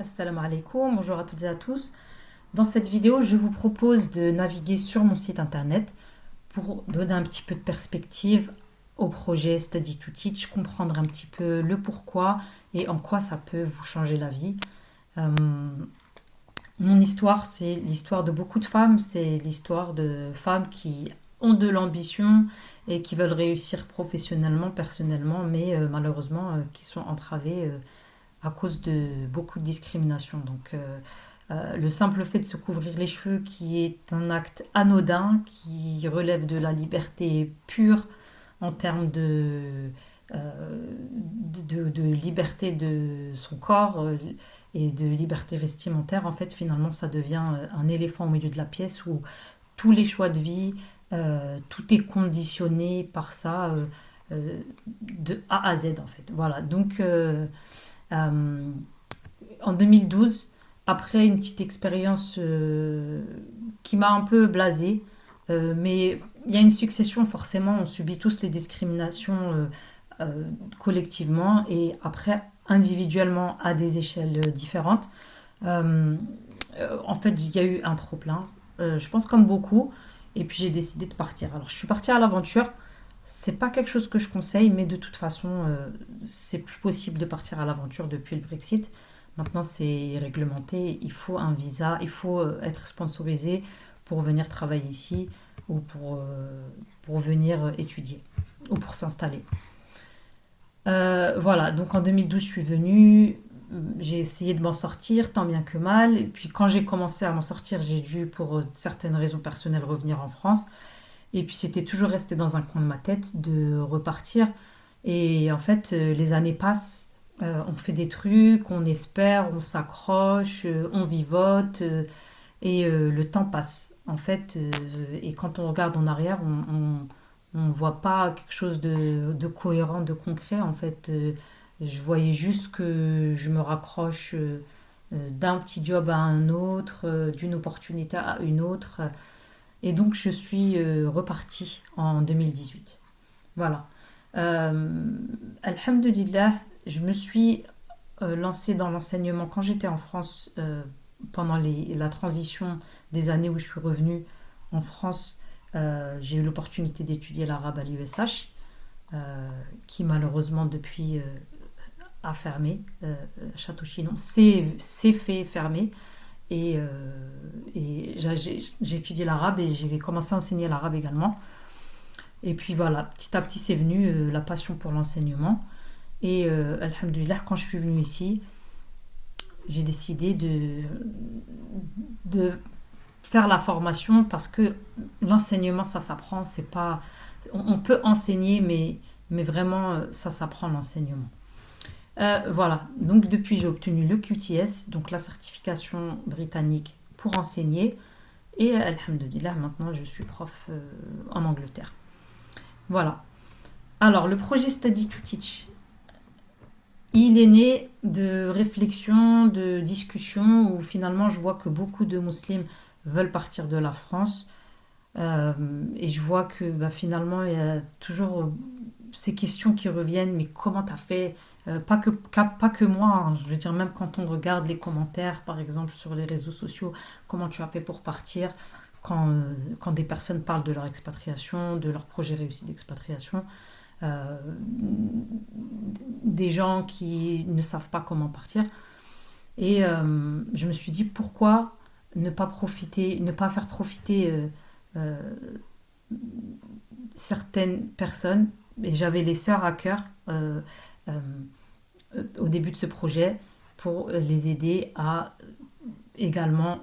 Assalamu alaikum, bonjour à toutes et à tous. Dans cette vidéo, je vous propose de naviguer sur mon site internet pour donner un petit peu de perspective au projet Study to Teach, comprendre un petit peu le pourquoi et en quoi ça peut vous changer la vie. Euh, Mon histoire, c'est l'histoire de beaucoup de femmes, c'est l'histoire de femmes qui ont de l'ambition et qui veulent réussir professionnellement, personnellement, mais malheureusement qui sont entravées à cause de beaucoup de discrimination. Le simple fait de se couvrir les cheveux, qui est un acte anodin, qui relève de la liberté pure en termes de liberté de son corps et de liberté vestimentaire, en fait, finalement, ça devient un éléphant au milieu de la pièce où tous les choix de vie, tout est conditionné par ça de A à Z, en fait. Voilà, euh, en 2012, après une petite expérience qui m'a un peu blasée, mais il y a une succession, forcément, on subit tous les discriminations collectivement et après individuellement à des échelles différentes. Euh, En fait, il y a eu un trop-plein, je pense comme beaucoup, et puis j'ai décidé de partir. Alors, je suis partie à l'aventure. C'est pas quelque chose que je conseille, mais de toute façon, c'est plus possible de partir à l'aventure depuis le Brexit. Maintenant, c'est réglementé. Il faut un visa, il faut être sponsorisé pour venir travailler ici ou pour venir étudier ou pour s'installer. Voilà, donc en 2012, je suis venue. J'ai essayé de m'en sortir tant bien que mal. Et puis quand j'ai commencé à m'en sortir, j'ai dû, pour certaines raisons personnelles, revenir en France. Et puis c'était toujours resté dans un coin de ma tête de repartir. Et en fait, les années passent, on fait des trucs, on espère, on s'accroche, on vivote, le temps passe. En fait, et quand on regarde en arrière, on voit pas quelque chose de cohérent, de concret. En fait, je voyais juste que je me raccroche d'un petit job à un autre, d'une opportunité à une autre. Et donc, je suis repartie en 2018. Voilà. Alhamdulillah, je me suis lancée dans l'enseignement quand j'étais en France, pendant la transition des années où je suis revenue en France. J'ai eu l'opportunité d'étudier l'arabe à l'USH, qui malheureusement depuis a fermé. Château-Chinon s'est fait fermer. Et j'ai étudié l'arabe et j'ai commencé à enseigner l'arabe également. Et puis voilà, petit à petit, c'est venu la passion pour l'enseignement. Et alhamdoulilah, quand je suis venue ici, j'ai décidé de faire la formation parce que l'enseignement, ça s'apprend. C'est pas, on peut enseigner, mais vraiment, ça s'apprend l'enseignement. Voilà, donc depuis j'ai obtenu le QTS, donc la certification britannique pour enseigner. Et alhamdoulilah, maintenant je suis prof en Angleterre. Voilà. Alors, le projet Study to Teach, il est né de réflexions, de discussions où finalement je vois que beaucoup de musulmans veulent partir de la France. Et je vois que finalement il y a toujours ces questions qui reviennent, mais comment t'as fait? Pas que moi, hein, je veux dire, même quand on regarde les commentaires, par exemple, sur les réseaux sociaux, comment tu as fait pour partir? Quand des personnes parlent de leur expatriation, de leur projet réussi d'expatriation, euh, des gens qui ne savent pas comment partir. Et je me suis dit, pourquoi ne pas faire profiter euh, certaines personnes, et j'avais les sœurs à cœur euh, au début de ce projet pour les aider à également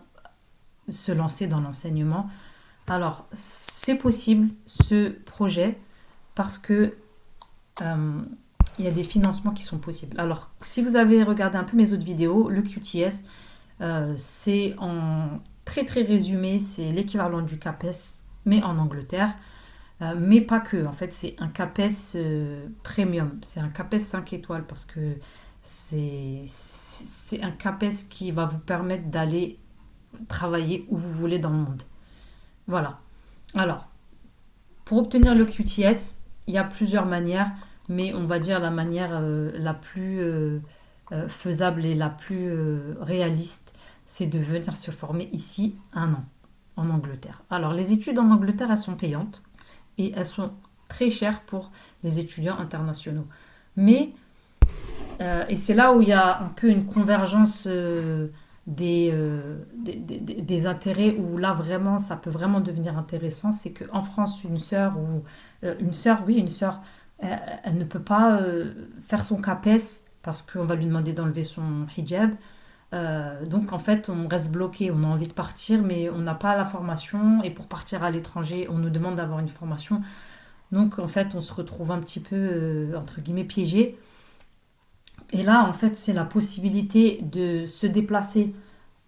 se lancer dans l'enseignement. Alors, c'est possible ce projet parce que euh, il y a des financements qui sont possibles. Alors, si vous avez regardé un peu mes autres vidéos, le QTS, c'est en très très résumé, c'est l'équivalent du CAPES, mais en Angleterre. Mais pas que, en fait, c'est un CAPES premium. C'est un CAPES 5 étoiles parce que c'est un CAPES qui va vous permettre d'aller travailler où vous voulez dans le monde. Voilà. Alors, pour obtenir le QTS, il y a plusieurs manières, mais on va dire la manière la plus faisable et la plus réaliste, c'est de venir se former ici un an en Angleterre. Alors les études en Angleterre, elles sont payantes et elles sont très chères pour les étudiants internationaux. Mais, et c'est là où il y a un peu une convergence des intérêts, où là vraiment ça peut vraiment devenir intéressant, c'est qu'en France, une sœur, elle ne peut pas faire son CAPES parce qu'on va lui demander d'enlever son hijab. Donc en fait, on reste bloqué, on a envie de partir, mais on n'a pas la formation. Et pour partir à l'étranger, on nous demande d'avoir une formation. Donc en fait, on se retrouve un petit peu, entre guillemets, piégé. Et là, en fait, c'est la possibilité de se déplacer,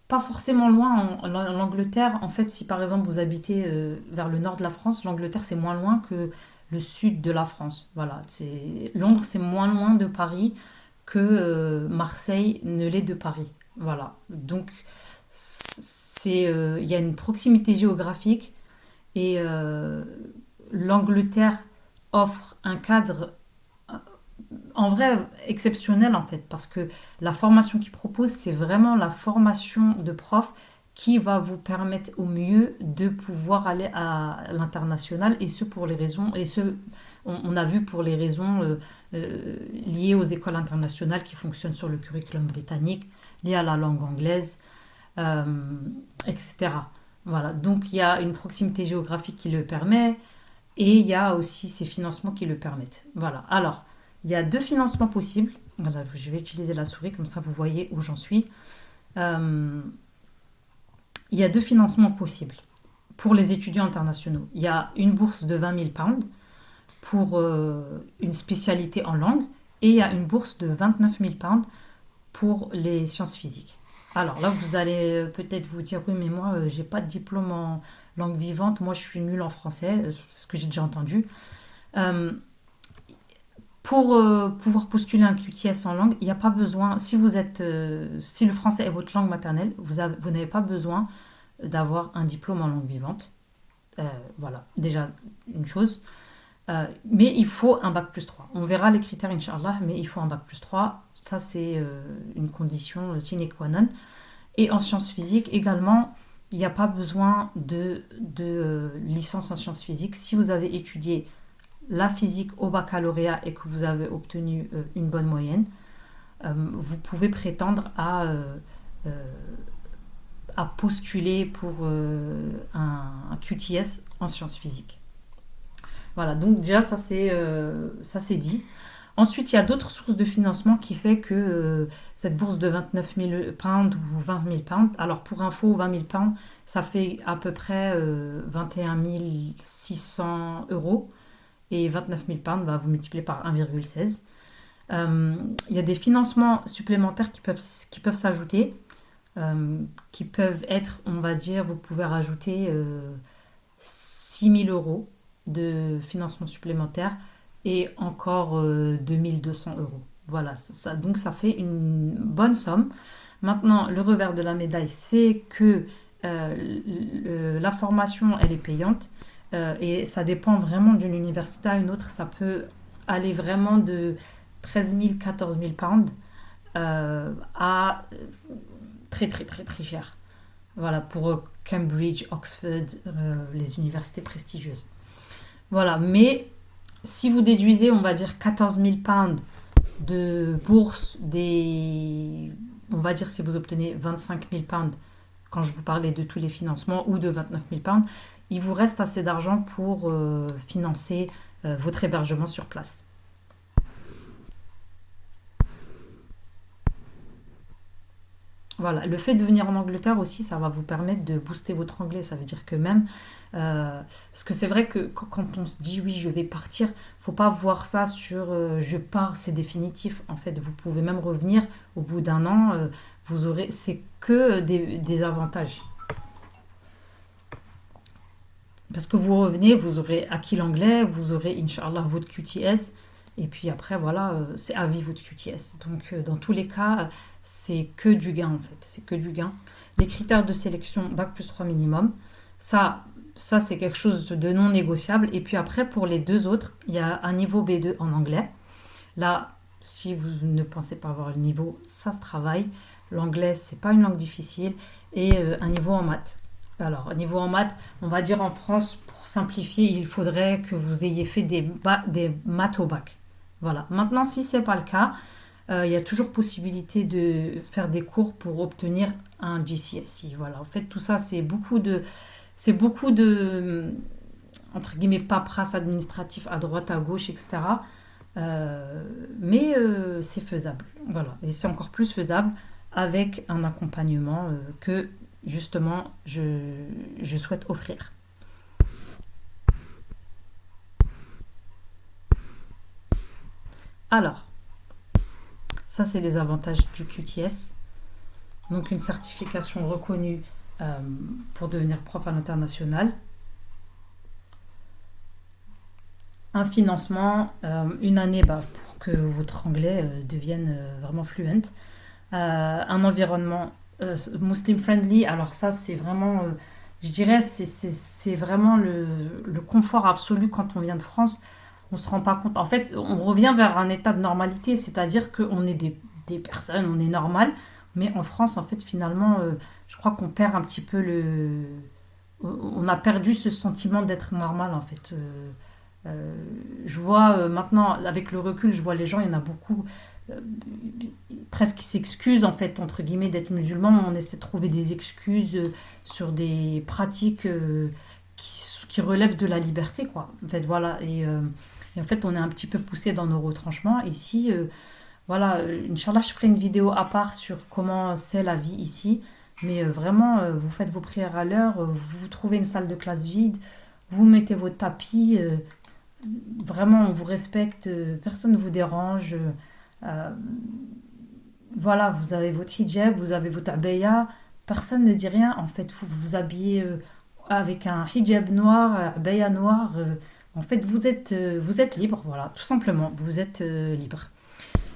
pas forcément loin en Angleterre. En fait, si par exemple vous habitez vers le nord de la France, l'Angleterre, c'est moins loin que le sud de la France. Voilà, Londres, c'est moins loin de Paris que Marseille ne l'est de Paris. Voilà. Donc, il y a une proximité géographique et l'Angleterre offre un cadre en vrai exceptionnel en fait, parce que la formation qu'ils proposent, c'est vraiment la formation de prof qui va vous permettre au mieux de pouvoir aller à l'international, et ce pour les raisons, on a vu pour les raisons liées aux écoles internationales qui fonctionnent sur le curriculum britannique, liées à la langue anglaise, euh, etc. Voilà, donc il y a une proximité géographique qui le permet, et il y a aussi ces financements qui le permettent. Voilà, alors il y a deux financements possibles. Voilà, je vais utiliser la souris, comme ça vous voyez où j'en suis. Euh, il y a deux financements possibles pour les étudiants internationaux. Il y a une bourse de 20 000 pounds pour une spécialité en langue, et il y a une bourse de 29 000 pounds pour les sciences physiques. Alors là, vous allez peut-être vous dire, oui, mais moi, j'ai pas de diplôme en langue vivante, moi, je suis nulle en français, c'est ce que j'ai déjà entendu. Euh, pour pouvoir postuler un QTS en langue, il n'y a pas besoin, si le français est votre langue maternelle, vous n'avez pas besoin d'avoir un diplôme en langue vivante. Voilà, déjà une chose. Mais il faut un bac plus 3. On verra les critères, Inch'Allah, mais il faut un bac plus 3. Ça, c'est une condition sine qua non. Et en sciences physiques également, il n'y a pas besoin de licence en sciences physiques. Si vous avez étudié la physique au baccalauréat et que vous avez obtenu une bonne moyenne, vous pouvez prétendre à postuler pour un QTS en sciences physiques. Voilà, donc déjà ça c'est dit. Ensuite, il y a d'autres sources de financement qui fait que cette bourse de 29 000 pounds ou 20 000 pounds, alors pour info, 20 000 pounds, ça fait à peu près 21 600 euros, et 29 000 pounds, vous multipliez par 1,16. Il y a des financements supplémentaires qui peuvent s'ajouter, qui peuvent être, on va dire, vous pouvez rajouter 6 000 euros de financement supplémentaire, et encore 2 200 euros. Voilà, donc ça fait une bonne somme. Maintenant, le revers de la médaille, c'est que la formation, elle est payante, et ça dépend vraiment d'une université à une autre. Ça peut aller vraiment de 13 000, 14 000 pounds à très très très très cher. Voilà, pour Cambridge, Oxford, les universités prestigieuses. Voilà, mais si vous déduisez, on va dire 14 000 pounds de bourse, on va dire si vous obtenez 25 000 pounds, quand je vous parlais de tous les financements, ou de 29 000 pounds, il vous reste assez d'argent pour financer votre hébergement sur place. Voilà, le fait de venir en Angleterre aussi, ça va vous permettre de booster votre anglais. Ça veut dire que même, parce que c'est vrai que quand on se dit oui, je vais partir, faut pas voir ça sur je pars, c'est définitif. En fait, vous pouvez même revenir au bout d'un an, c'est que des avantages. Parce que vous revenez, vous aurez acquis l'anglais, vous aurez, Inch'Allah, votre QTS. Et puis après, voilà, c'est à vie votre QTS. Donc, dans tous les cas, c'est que du gain, en fait. C'est que du gain. Les critères de sélection, bac plus 3 minimum. Ça, c'est quelque chose de non négociable. Et puis après, pour les deux autres, il y a un niveau B2 en anglais. Là, Si vous ne pensez pas avoir le niveau, ça se travaille. L'anglais, c'est pas une langue difficile. Et un niveau en maths. Alors, un niveau en maths, on va dire en France, pour simplifier, il faudrait que vous ayez fait des maths au bac. Voilà. Maintenant, si c'est pas le cas, il y a toujours possibilité de faire des cours pour obtenir un GCSE. Voilà. En fait, tout ça, c'est beaucoup de entre guillemets, paperasse administratif à droite, à gauche, etc. Mais c'est faisable. Voilà. Et c'est encore plus faisable avec un accompagnement que justement je souhaite offrir. Alors, ça c'est les avantages du QTS. Donc une certification reconnue euh, pour devenir prof à l'international. Un financement, une année pour que votre anglais devienne vraiment fluent. Un environnement muslim friendly. Alors ça, c'est vraiment, je dirais, c'est vraiment le confort absolu quand on vient de France. On se rend pas compte. En fait, on revient vers un état de normalité, c'est-à-dire qu'on est des personnes, on est normal. Mais en France, en fait, finalement, je crois qu'on perd un petit peu on a perdu ce sentiment d'être normal, en fait. Euh, je vois maintenant, avec le recul, je vois les gens, il y en a beaucoup euh, presque qui s'excusent en fait, entre guillemets, d'être musulmans. On essaie de trouver des excuses sur des pratiques qui relèvent de la liberté, quoi. En fait, voilà. Et en fait, on est un petit peu poussé dans nos retranchements. Ici, voilà, Inch'Allah, je ferai une vidéo à part sur comment c'est la vie ici. Mais vraiment, vous faites vos prières à l'heure, vous trouvez une salle de classe vide, vous mettez votre tapis. Vraiment, on vous respecte, personne ne vous dérange. euh, voilà, vous avez votre hijab, vous avez votre abaya, personne ne dit rien. En fait, vous vous habillez avec un hijab noir, un abaya noir. En fait, vous êtes libre, voilà, tout simplement, vous êtes libre.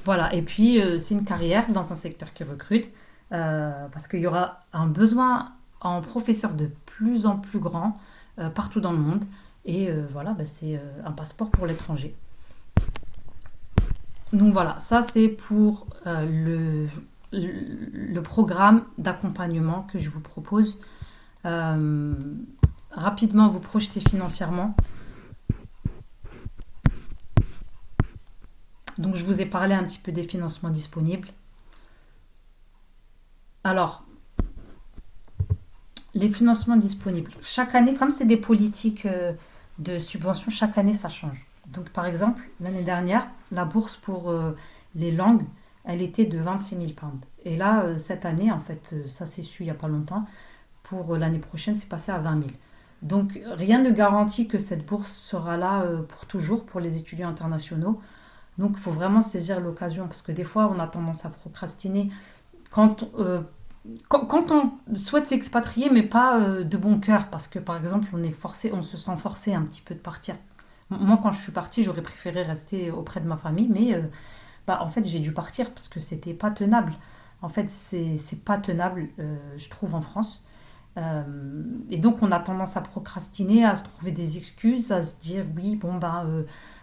Voilà, et puis c'est une carrière dans un secteur qui recrute, parce qu'il y aura un besoin en professeurs de plus en plus grand partout dans le monde. Et voilà, c'est un passeport pour l'étranger. Donc voilà, ça c'est pour le programme d'accompagnement que je vous propose. Euh, Rapidement, vous projeter financièrement. Donc je vous ai parlé un petit peu des financements disponibles. Alors, les financements disponibles. Chaque année, comme c'est des politiques de subvention, chaque année ça change. Donc par exemple, l'année dernière, la bourse pour les langues, elle était de 26 000 pounds. Et là, cette année, en fait, ça s'est su il n'y a pas longtemps, pour l'année prochaine, c'est passé à 20 000. Donc rien ne garantit que cette bourse sera là pour toujours pour les étudiants internationaux. Donc il faut vraiment saisir l'occasion parce que des fois, on a tendance à procrastiner quand quand on souhaite s'expatrier, mais pas de bon cœur, parce que par exemple, on est forcé, on se sent forcé un petit peu de partir. Moi, quand je suis partie, j'aurais préféré rester auprès de ma famille, mais en fait, j'ai dû partir parce que c'était pas tenable. En fait, c'est pas tenable, je trouve, en France. Euh, et donc, on a tendance à procrastiner, à se trouver des excuses, à se dire oui, bon,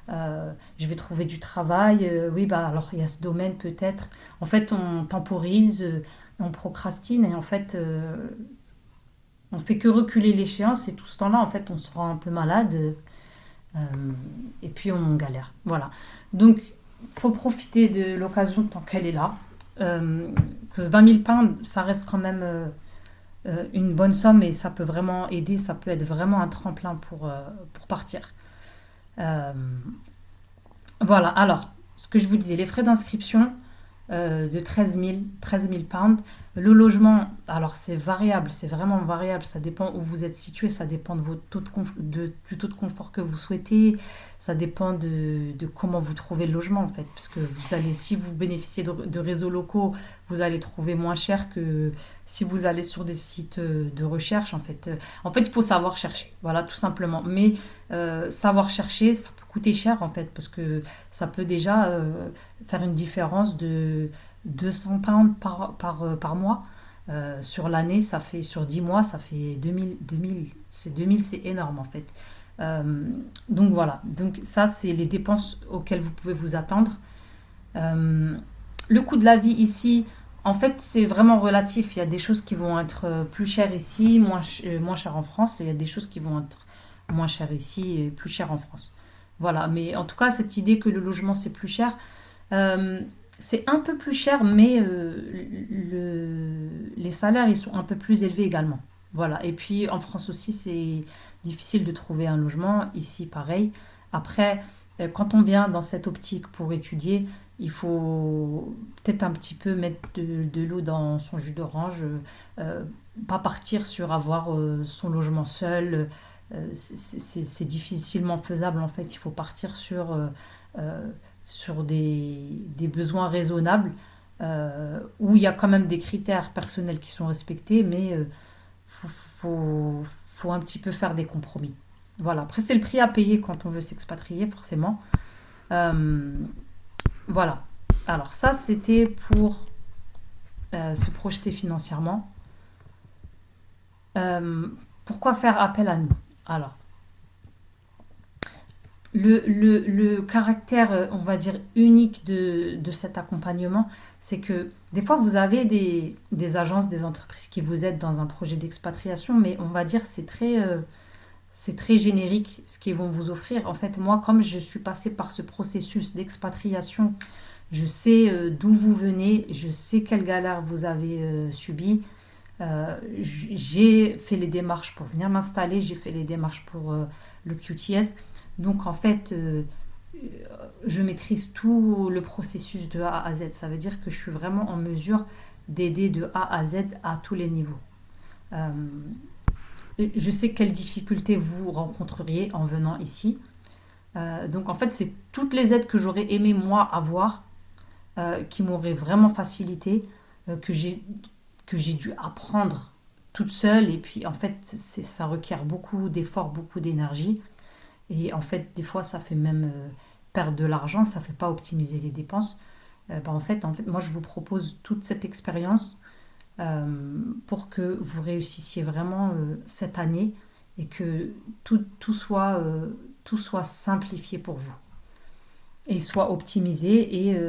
je vais trouver du travail, oui, alors il y a ce domaine peut-être. En fait, on temporise, on procrastine et en fait, on fait que reculer l'échéance et tout ce temps-là, en fait, on se rend un peu malade euh, et puis on galère. Voilà. Donc, il faut profiter de l'occasion tant qu'elle est là. Que 20 000 pounds, ça reste quand même une bonne somme et ça peut vraiment aider, ça peut être vraiment un tremplin pour partir. Euh, voilà, alors, ce que je vous disais, les frais d'inscription de 13 000 pounds. Le logement, alors c'est variable, c'est vraiment variable, ça dépend où vous êtes situé, ça dépend de votre du taux de confort que vous souhaitez, ça dépend de comment vous trouvez le logement en fait, parce que si vous bénéficiez de réseaux locaux, vous allez trouver moins cher que si vous allez sur des sites de recherche en fait. En fait, il faut savoir chercher, voilà, tout simplement. Mais savoir chercher, ça peut coûter cher en fait, parce que ça peut déjà faire une différence de 200 pounds par mois. Sur l'année, sur 10 mois, ça fait 2000 c'est énorme en fait. Donc voilà, donc ça c'est les dépenses auxquelles vous pouvez vous attendre. Euh, le coût de la vie ici, en fait, c'est vraiment relatif. Il y a des choses qui vont être plus chères ici, moins chères en France, et il y a des choses qui vont être moins chères ici et plus chères en France. Voilà, mais en tout cas, cette idée que le logement c'est plus cher, euh, c'est un peu plus cher, mais les salaires ils sont un peu plus élevés également. Voilà, et puis en France aussi, c'est difficile de trouver un logement. Ici, pareil. Après, quand on vient dans cette optique pour étudier, il faut peut-être un petit peu mettre de l'eau dans son jus d'orange, euh, pas partir sur avoir son logement seul. C'est difficilement faisable en fait. Il faut partir euh, sur des besoins raisonnables où il y a quand même des critères personnels qui sont respectés, mais faut, faut, faut un petit peu faire des compromis. Voilà. Après, c'est le prix à payer quand on veut s'expatrier, forcément. Euh, voilà. Alors ça, c'était pour se projeter financièrement. Euh, Pourquoi faire appel à nous? Alors, le caractère, on va dire, unique de cet accompagnement, c'est que des fois, vous avez des agences, des entreprises qui vous aident dans un projet d'expatriation, mais on va dire c'est très générique ce qu'ils vont vous offrir. En fait, moi, comme je suis passée par ce processus d'expatriation, je sais d'où vous venez, je sais quelles galères vous avez subies. J'ai fait les démarches pour venir m'installer, j'ai fait les démarches pour le QTS. Donc en fait, je maîtrise tout le processus de A à Z. Ça veut dire que je suis vraiment en mesure d'aider de A à Z à tous les niveaux. Euh, je sais quelles difficultés vous rencontreriez en venant ici. Donc en fait, c'est toutes les aides que j'aurais aimé moi avoir, qui m'auraient vraiment facilité, que j'ai dû apprendre toute seule. Et puis en fait, ça requiert beaucoup d'efforts, beaucoup d'énergie. Et en fait, des fois, ça fait même perdre de l'argent, ça ne fait pas optimiser les dépenses. En fait, moi, je vous propose toute cette expérience pour que vous réussissiez vraiment cette année et que tout soit simplifié pour vous et soit optimisé. Et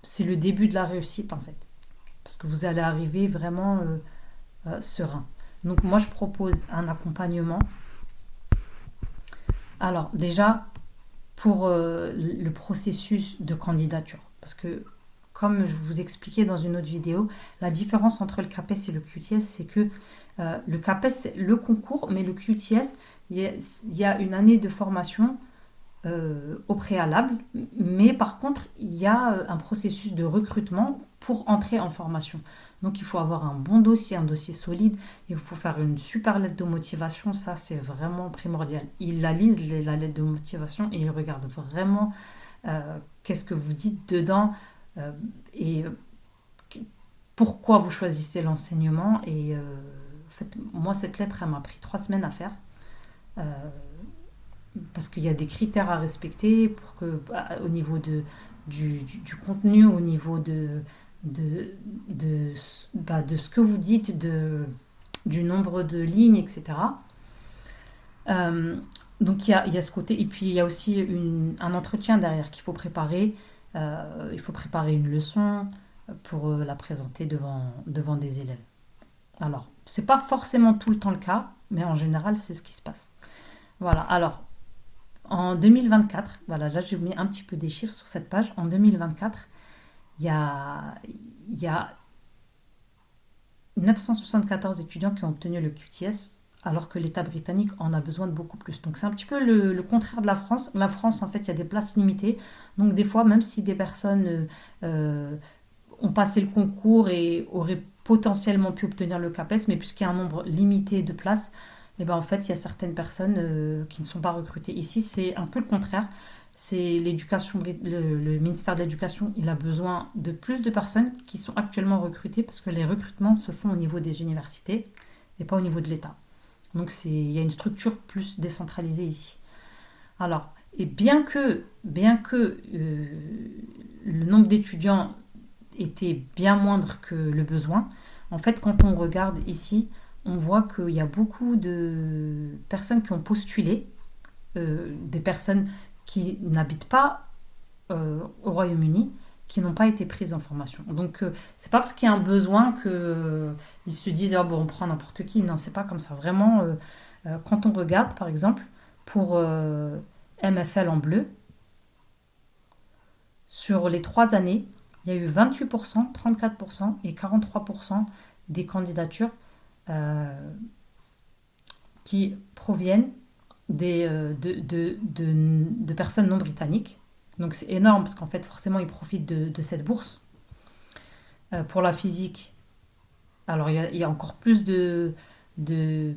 c'est le début de la réussite, en fait, parce que vous allez arriver vraiment serein. Donc, moi, je propose un accompagnement. Alors, déjà, pour le processus de candidature. Parce que, comme je vous expliquais dans une autre vidéo, la différence entre le CAPES et le QTS, c'est que le CAPES, c'est le concours, mais le QTS, il y a une année de formation au préalable, mais par contre, il y a un processus de recrutement pour entrer en formation. Donc, il faut avoir un bon dossier, un dossier solide, il faut faire une super lettre de motivation, ça c'est vraiment primordial. Ils la lisent, la lettre de motivation, et ils regardent vraiment qu'est-ce que vous dites dedans et pourquoi vous choisissez l'enseignement. Et en fait, moi, cette lettre, elle m'a pris 3 semaines à faire. Euh, Parce qu'il y a des critères à respecter pour que, au niveau du contenu, au niveau de ce que vous dites, du nombre de lignes, etc. Euh, donc il y a ce côté, et puis il y a aussi un entretien derrière qu'il faut préparer. Il faut préparer une leçon pour la présenter devant des élèves. Alors, c'est pas forcément tout le temps le cas, mais en général, c'est ce qui se passe. Voilà, alors en 2024, voilà, là j'ai mis un petit peu des chiffres sur cette page. En 2024, il y a 974 étudiants qui ont obtenu le QTS, alors que l'État britannique en a besoin de beaucoup plus. Donc c'est un petit peu le contraire de la France. La France, en fait, il y a des places limitées. Donc des fois, même si des personnes ont passé le concours et auraient potentiellement pu obtenir le CAPES, mais puisqu'il y a un nombre limité de places, et ben en fait, il y a certaines personnes qui ne sont pas recrutées. Ici, c'est un peu le contraire. C'est le ministère de l'Éducation, il a besoin de plus de personnes qui sont actuellement recrutées parce que les recrutements se font au niveau des universités et pas au niveau de l'État. Donc il y a une structure plus décentralisée ici. Alors, et bien que le nombre d'étudiants était bien moindre que le besoin, en fait, quand on regarde ici, on voit qu'il y a beaucoup de personnes qui ont postulé, des personnes qui n'habitent pas au Royaume-Uni qui n'ont pas été prises en formation. Donc, c'est pas parce qu'il y a un besoin que ils se disent oh, bon, on prend n'importe qui. Non, c'est pas comme ça. Vraiment, quand on regarde, par exemple, pour MFL en bleu, sur les 3 années, il y a eu 28%, 34% et 43% des candidatures euh, qui proviennent de personnes non britanniques. Donc c'est énorme parce qu'en fait, forcément, ils profitent de cette bourse. Pour la physique, alors il y a encore plus de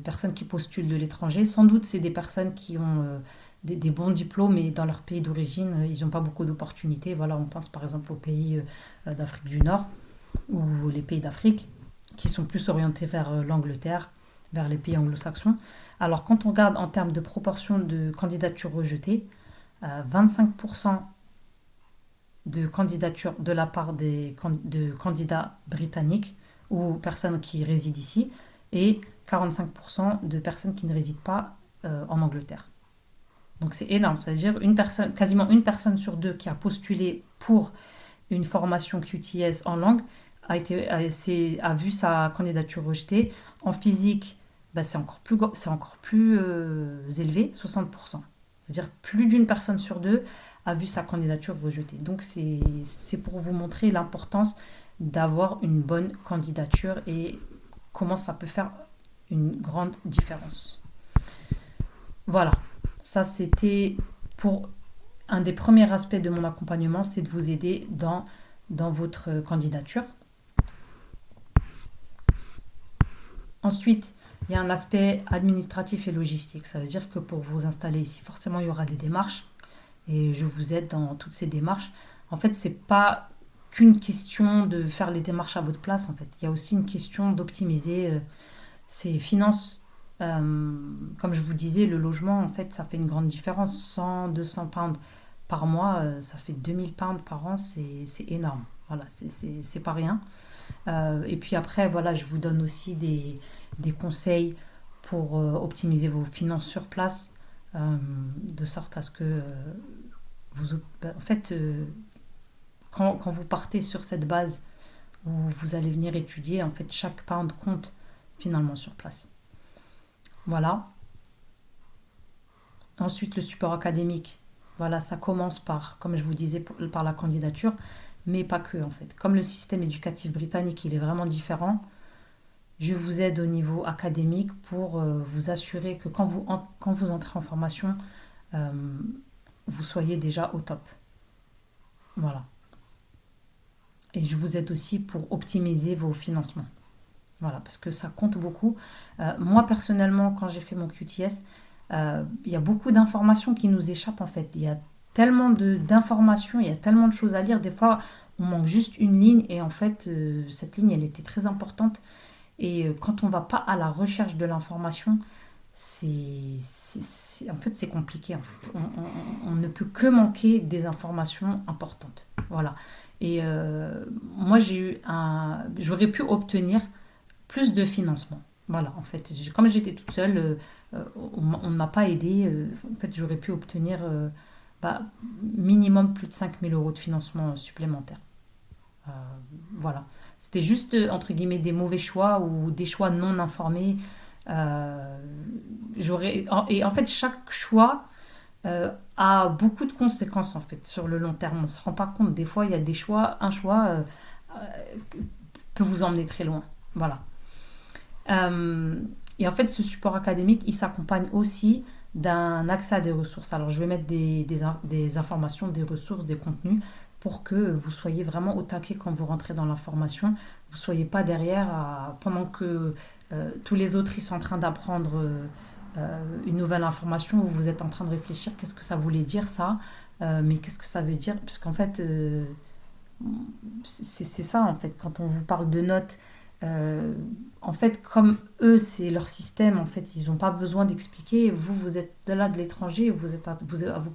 personnes qui postulent de l'étranger. Sans doute, c'est des personnes qui ont des bons diplômes, mais dans leur pays d'origine, ils n'ont pas beaucoup d'opportunités. Voilà, on pense par exemple aux pays d'Afrique du Nord ou les pays d'Afrique qui sont plus orientés vers l'Angleterre, vers les pays anglo-saxons. Alors quand on regarde en termes de proportion de candidatures rejetées, 25% de candidatures de la part de candidats britanniques ou personnes qui résident ici et 45% de personnes qui ne résident pas en Angleterre. Donc c'est énorme, c'est-à-dire quasiment une personne sur deux qui a postulé pour une formation QTS en langue a vu sa candidature rejetée. En physique, bah, c'est encore plus élevé, 60%. C'est-à-dire plus d'une personne sur deux a vu sa candidature rejetée. Donc c'est pour vous montrer l'importance d'avoir une bonne candidature et comment ça peut faire une grande différence. Voilà, ça c'était pour un des premiers aspects de mon accompagnement, c'est de vous aider dans votre candidature. Ensuite, il y a un aspect administratif et logistique. Ça veut dire que pour vous installer ici, forcément, il y aura des démarches et je vous aide dans toutes ces démarches. En fait, c'est pas qu'une question de faire les démarches à votre place. En fait, il y a aussi une question d'optimiser ses finances. Comme je vous disais, le logement, en fait, ça fait une grande différence. 100, 200 pounds par mois, ça fait 2000 pounds par an, c'est énorme. Voilà, c'est pas rien. Et puis après, voilà, je vous donne aussi des conseils pour optimiser vos finances sur place, de sorte à ce que en fait, quand vous partez sur cette base où vous allez venir étudier, en fait, chaque pound compte finalement sur place. Voilà. Ensuite, le support académique. Voilà, ça commence par, comme je vous disais, par la candidature, mais pas que en fait. Comme le système éducatif britannique, il est vraiment différent, je vous aide au niveau académique pour vous assurer que quand vous entrez en formation, euh, vous soyez déjà au top. Voilà. Et je vous aide aussi pour optimiser vos financements. Voilà, parce que ça compte beaucoup. Moi, personnellement, quand j'ai fait mon QTS, il y a beaucoup d'informations qui nous échappent en fait. Il y a tellement d'informations, il y a tellement de choses à lire. Des fois, on manque juste une ligne et en fait, cette ligne, elle était très importante. Et quand on ne va pas à la recherche de l'information, en fait, c'est compliqué. En fait. On ne peut que manquer des informations importantes. Voilà. Et moi, j'aurais pu obtenir plus de financement. Voilà, en fait, comme j'étais toute seule, on ne m'a pas aidée. En fait, j'aurais pu obtenir bah, minimum plus de 5 000 € de financement supplémentaire. Euh, voilà. C'était juste, entre guillemets, des mauvais choix ou des choix non informés. Euh, et en fait, chaque choix a beaucoup de conséquences, en fait, sur le long terme. On ne se rend pas compte. Des fois, il y a un choix peut vous emmener très loin. Voilà. Euh, et en fait, ce support académique, il s'accompagne aussi d'un accès à des ressources. Alors, je vais mettre des informations, des ressources, des contenus pour que vous soyez vraiment au taquet quand vous rentrez dans l'information. Vous ne soyez pas derrière pendant que tous les autres ils sont en train d'apprendre une nouvelle information, vous êtes en train de réfléchir, qu'est-ce que ça voulait dire ça. Mais qu'est-ce que ça veut dire, puisqu'en fait, c'est ça, en fait, quand on vous parle de notes, euh, en fait, comme eux, c'est leur système, en fait, ils n'ont pas besoin d'expliquer. Vous êtes de là de l'étranger, vous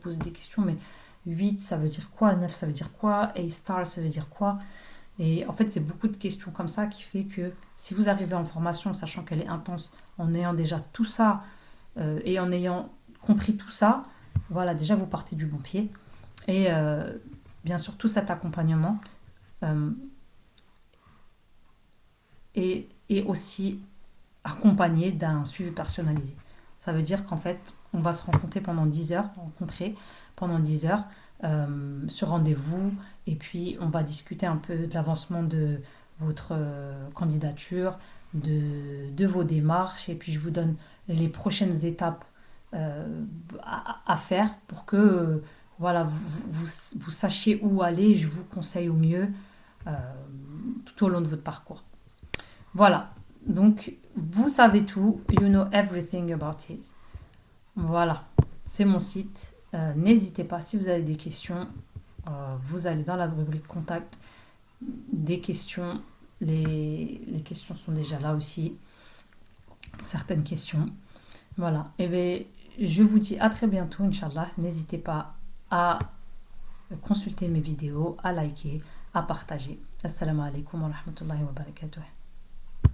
poser des questions, mais 8 ça veut dire quoi? 9 ça veut dire quoi? A star, ça veut dire quoi? Et en fait, c'est beaucoup de questions comme ça qui fait que si vous arrivez en formation, sachant qu'elle est intense, en ayant déjà tout ça et en ayant compris tout ça, voilà, déjà vous partez du bon pied. Et bien sûr, tout cet accompagnement euh, est aussi accompagné d'un suivi personnalisé. Ça veut dire qu'en fait, on va se rencontrer pendant 10 heures sur rendez-vous, et puis on va discuter un peu de l'avancement de votre candidature, de vos démarches, et puis je vous donne les prochaines étapes à faire pour que voilà, vous sachiez où aller, je vous conseille au mieux euh, tout au long de votre parcours. Voilà, donc vous savez tout, you know everything about it. Voilà, c'est mon site. N'hésitez pas, si vous avez des questions, vous allez dans la rubrique contact, des questions. Les questions sont déjà là aussi, certaines questions. Voilà, et bien je vous dis à très bientôt, Inch'Allah. N'hésitez pas à consulter mes vidéos, à liker, à partager. Assalamu alaikum wa rahmatullahi wa barakatuh.